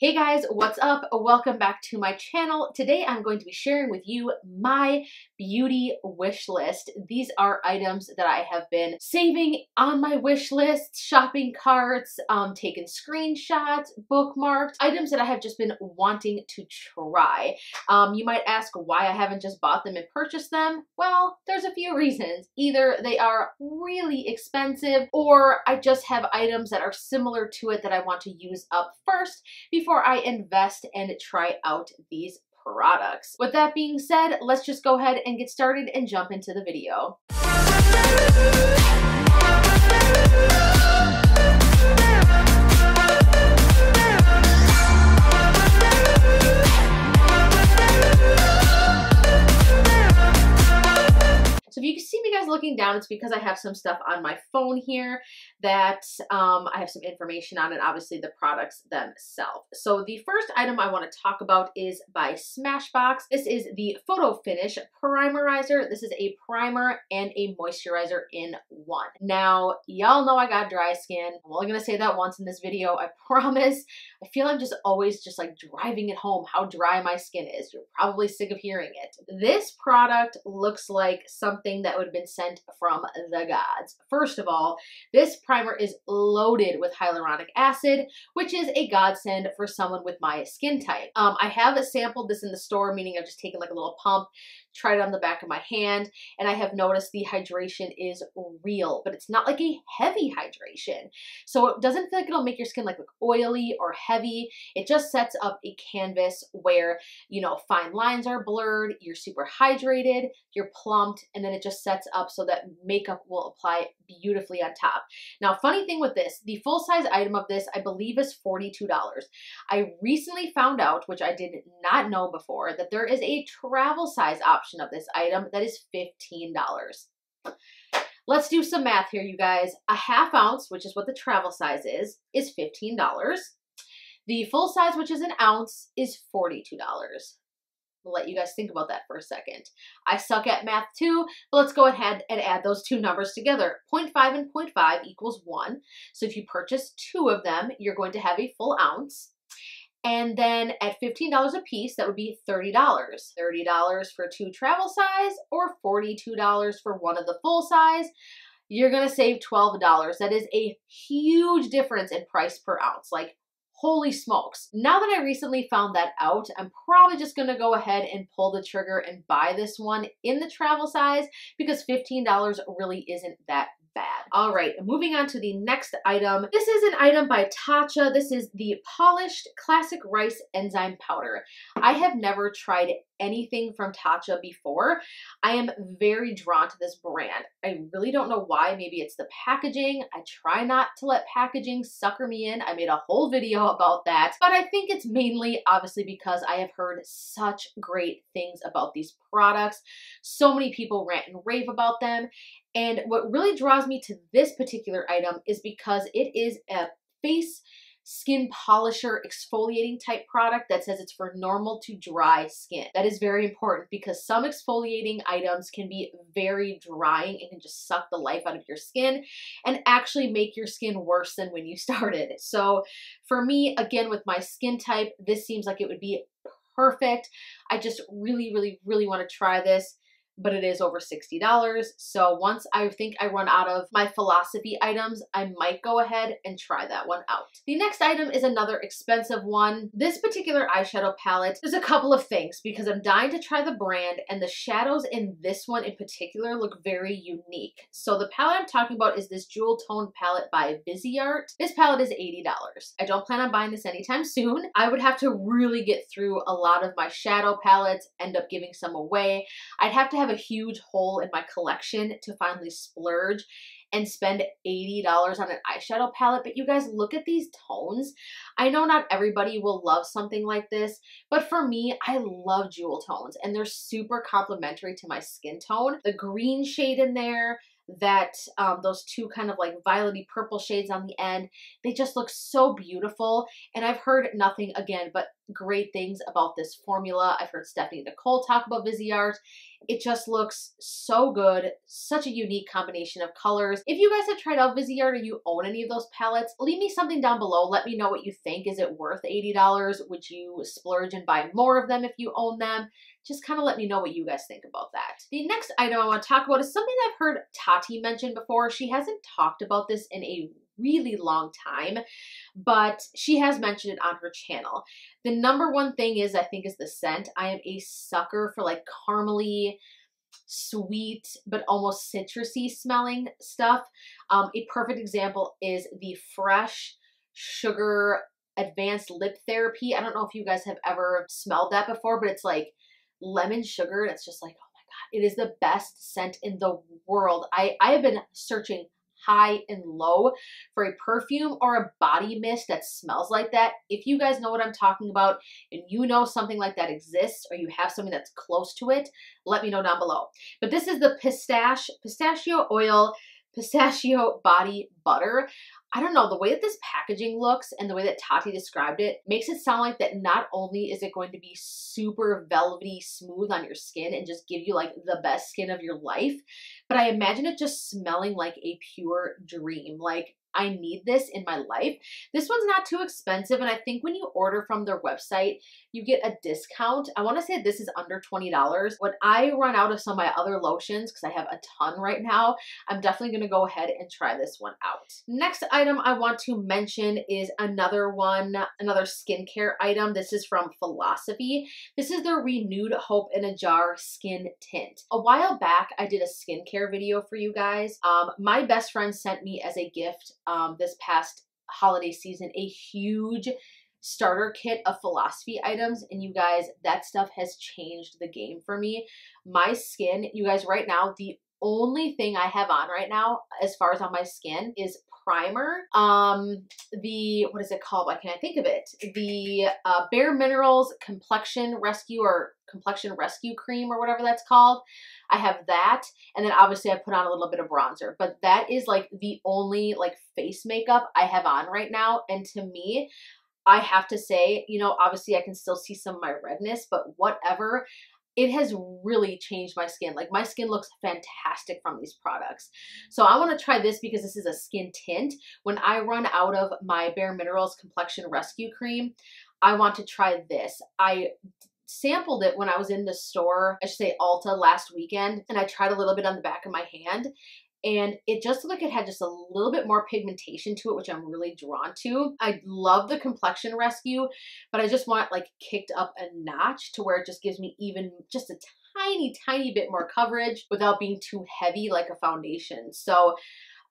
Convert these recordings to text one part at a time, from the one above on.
Hey guys, what's up? Welcome back to my channel. Today I'm going to be sharing with you my beauty wish list. These are items that I have been saving on my wish list, shopping carts, taken screenshots, bookmarked, items that I have just been wanting to try. You might ask why I haven't just bought them and purchased them. Well, there's a few reasons. Either they are really expensive or I just have items that are similar to it that I want to use up first before I invest and try out these products. With that being said, let's just go ahead and get started and jump into the video. So if you can see me guys looking down, it's because I have some stuff on my phone here that I have some information on, and obviously the products themselves. So the first item I want to talk about is by Smashbox. This is the Photo Finish Primerizer. This is a primer and a moisturizer in one. Now, y'all know I got dry skin. I'm only going to say that once in this video, I promise. I feel I'm just always just like driving it home how dry my skin is. You're probably sick of hearing it. This product looks like something that would have been sent from the gods. First of all, this primer is loaded with hyaluronic acid, which is a godsend for someone with my skin type. I have sampled this in the store, meaning I've just taken like a little pump, tried it on the back of my hand, and I have noticed the hydration is real, but it's not like a heavy hydration. So it doesn't feel like it'll make your skin like look oily or heavy. It just sets up a canvas where, you know, fine lines are blurred, you're super hydrated, you're plumped, and then it just sets up so that makeup will apply beautifully on top. Now, funny thing with this, the full size item of this, I believe is $42. I recently found out, which I did not know before, that there is a travel size option of this item that is $15. Let's do some math here, you guys. A half ounce, which is what the travel size is $15. The full size, which is an ounce, is $42. We'll let you guys think about that for a second. I suck at math too, but let's go ahead and add those two numbers together. 0.5 and 0.5 equals 1. So if you purchase 2 of them, you're going to have a full ounce. And then at $15 a piece, that would be $30. $30 for 2 travel size or $42 for 1 of the full size. You're going to save $12. That is a huge difference in price per ounce. Like, holy smokes. Now that I recently found that out, I'm probably just going to go ahead and pull the trigger and buy this one in the travel size because $15 really isn't that bad. All right, moving on to the next item. This is an item by Tatcha. This is the Polished Classic Rice Enzyme Powder. I have never tried anything from Tatcha before. I am very drawn to this brand. I really don't know why. Maybe it's the packaging. I try not to let packaging sucker me in. I made a whole video about that, but I think it's mainly obviously because I have heard such great things about these products. So many people rant and rave about them. And what really draws me to this particular item is because it is a face skin polisher exfoliating type product that says it's for normal to dry skin. That is very important because some exfoliating items can be very drying and can just suck the life out of your skin and actually make your skin worse than when you started. So for me, again, with my skin type, this seems like it would be perfect. I just really want to try this, but it is over $60. So once I think I run out of my philosophy items, I might go ahead and try that one out. The next item is another expensive one. This particular eyeshadow palette, there's a couple of things because I'm dying to try the brand, and the shadows in this one in particular look very unique. So the palette I'm talking about is this Jewel Tone palette by BECCA. This palette is $80. I don't plan on buying this anytime soon. I would have to really get through a lot of my shadow palettes, end up giving some away. I'd have to have a huge hole in my collection to finally splurge and spend $80 on an eyeshadow palette. But you guys, look at these tones. I know not everybody will love something like this, but for me, I love jewel tones and they're super complementary to my skin tone. The green shade in there, that those two kind of like violety purple shades on the end, they just look so beautiful. And I've heard nothing again but great things about this formula. I've heard Stephanie Nicole talk about BECCA. It just looks so good. Such a unique combination of colors. If you guys have tried out Viseart or you own any of those palettes, leave me something down below. Let me know what you think. Is it worth $80? Would you splurge and buy more of them if you own them? Just kind of let me know what you guys think about that. The next item I want to talk about is something I've heard Tati mention before. She hasn't talked about this in a really long time, but she has mentioned it on her channel. The number one thing is, I think, is the scent. I am a sucker for like caramely, sweet, but almost citrusy smelling stuff. A perfect example is the Fresh Sugar Advanced Lip Therapy. I don't know if you guys have ever smelled that before, but it's like lemon sugar. And it's just like, oh my God, it is the best scent in the world. I have been searching high and low for a perfume or a body mist that smells like that. If you guys know what I'm talking about and you know something like that exists or you have something that's close to it, let me know down below. But this is the pistachio oil, pistachio body butter. I don't know, the way that this packaging looks and the way that Tati described it makes it sound like that not only is it going to be super velvety smooth on your skin and just give you like the best skin of your life, but I imagine it just smelling like a pure dream. Like, I need this in my life. This one's not too expensive, and I think when you order from their website, you get a discount. I want to say this is under $20. When I run out of some of my other lotions, because I have a ton right now, I'm definitely going to go ahead and try this one out. Next item I want to mention is another skincare item. This is from Philosophy. This is their Renewed Hope in a Jar Skin Tint. A while back, I did a skincare video for you guys. My best friend sent me as a gift this past holiday season a huge starter kit of Philosophy items, and you guys, that stuff has changed the game for me. My skin, you guys, right now, the only thing I have on right now as far as on my skin is primer. What is it called? Why can't I think of it? The Bare Minerals Complexion Rescue or Complexion Rescue Cream or whatever that's called. I have that, and then obviously I put on a little bit of bronzer, but that is like the only like face makeup I have on right now. And to me, I have to say, you know, obviously I can still see some of my redness, but whatever. It has really changed my skin. Like, my skin looks fantastic from these products. So I want to try this because this is a skin tint. When I run out of my Bare Minerals Complexion Rescue Cream, I want to try this. I sampled it when I was in the store, I should say Ulta, last weekend, and I tried a little bit on the back of my hand, and it just looked like it had just a little bit more pigmentation to it, which I'm really drawn to. I love the Complexion Rescue, but I just want like kicked up a notch to where it just gives me even just a tiny bit more coverage without being too heavy like a foundation. So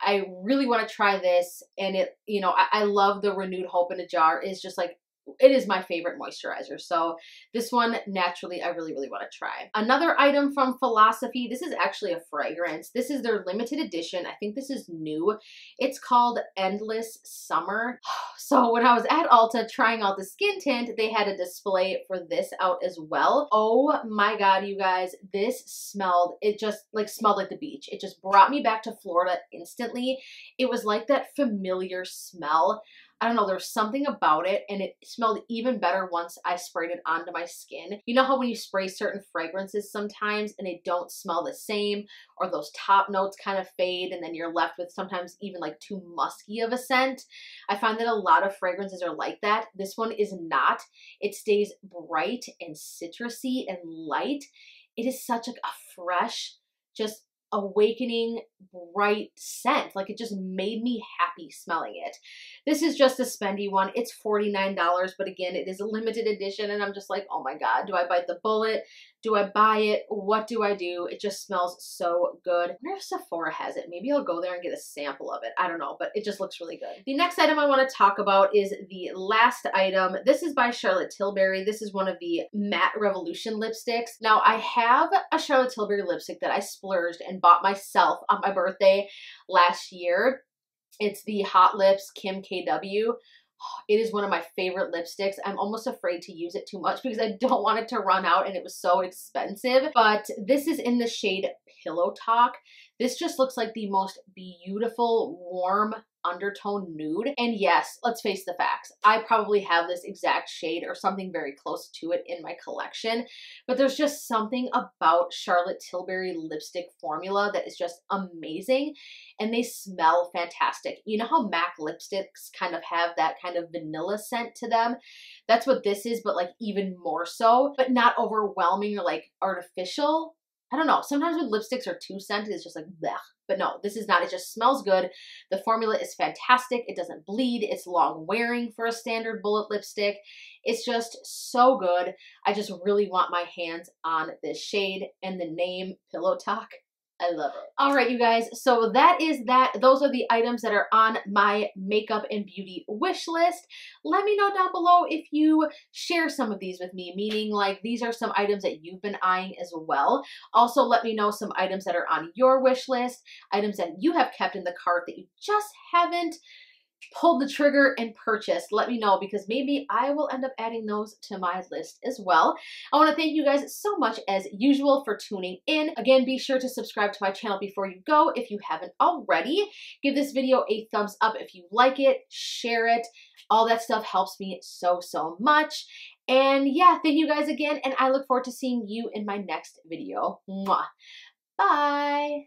I really want to try this, and it, you know, I love the Renewed Hope in a Jar. It's just like, it is my favorite moisturizer. So this one, naturally, I really want to try. Another item from Philosophy, this is actually a fragrance. This is their limited edition. I think this is new. It's called Endless Summer. So when I was at Ulta trying out the skin tint, they had a display for this out as well. Oh my God, you guys, this smelled, it just like smelled like the beach. It just brought me back to Florida instantly. It was like that familiar smell. I don't know, there's something about it, and it smelled even better once I sprayed it onto my skin. You know how when you spray certain fragrances sometimes and they don't smell the same, or those top notes kind of fade, and then you're left with sometimes even like too musky of a scent? I find that a lot of fragrances are like that. This one is not. It stays bright and citrusy and light. It is such like a fresh, just awakening, bright scent. Like, it just made me happy smelling it. This is just a spendy one. It's $49, but again, it is a limited edition, and I'm just like, oh my God, do I bite the bullet? Do I buy it? What do I do? It just smells so good. I wonder if Sephora has it. Maybe I'll go there and get a sample of it. I don't know, but it just looks really good. The next item I want to talk about is the last item. This is by Charlotte Tilbury. This is one of the Matte Revolution lipsticks. Now, I have a Charlotte Tilbury lipstick that I splurged and bought myself on my birthday last year. It's the Hot Lips Kim KW. It is one of my favorite lipsticks. I'm almost afraid to use it too much because I don't want it to run out, and it was so expensive. But this is in the shade Pillow Talk. This just looks like the most beautiful, warm undertone nude. And yes, let's face the facts. I probably have this exact shade or something very close to it in my collection, but there's just something about Charlotte Tilbury lipstick formula that is just amazing, and they smell fantastic. You know how MAC lipsticks kind of have that kind of vanilla scent to them? That's what this is, but like even more so, but not overwhelming or like artificial. I don't know. Sometimes when lipsticks are too scented, it's just like blech. But no, this is not. It just smells good. The formula is fantastic. It doesn't bleed. It's long wearing for a standard bullet lipstick. It's just so good. I just really want my hands on this shade, and the name Pillow Talk, I love it. All right, you guys. So that is that. Those are the items that are on my makeup and beauty wish list. Let me know down below if you share some of these with me, meaning like these are some items that you've been eyeing as well. Also, let me know some items that are on your wish list, items that you have kept in the cart that you just haven't pulled the trigger and purchased. Let me know, because maybe I will end up adding those to my list as well. I want to thank you guys so much as usual for tuning in. Again, be sure to subscribe to my channel before you go if you haven't already. Give this video a thumbs up if you like it, share it. All that stuff helps me so much. And yeah, thank you guys again, and I look forward to seeing you in my next video. Mwah. Bye.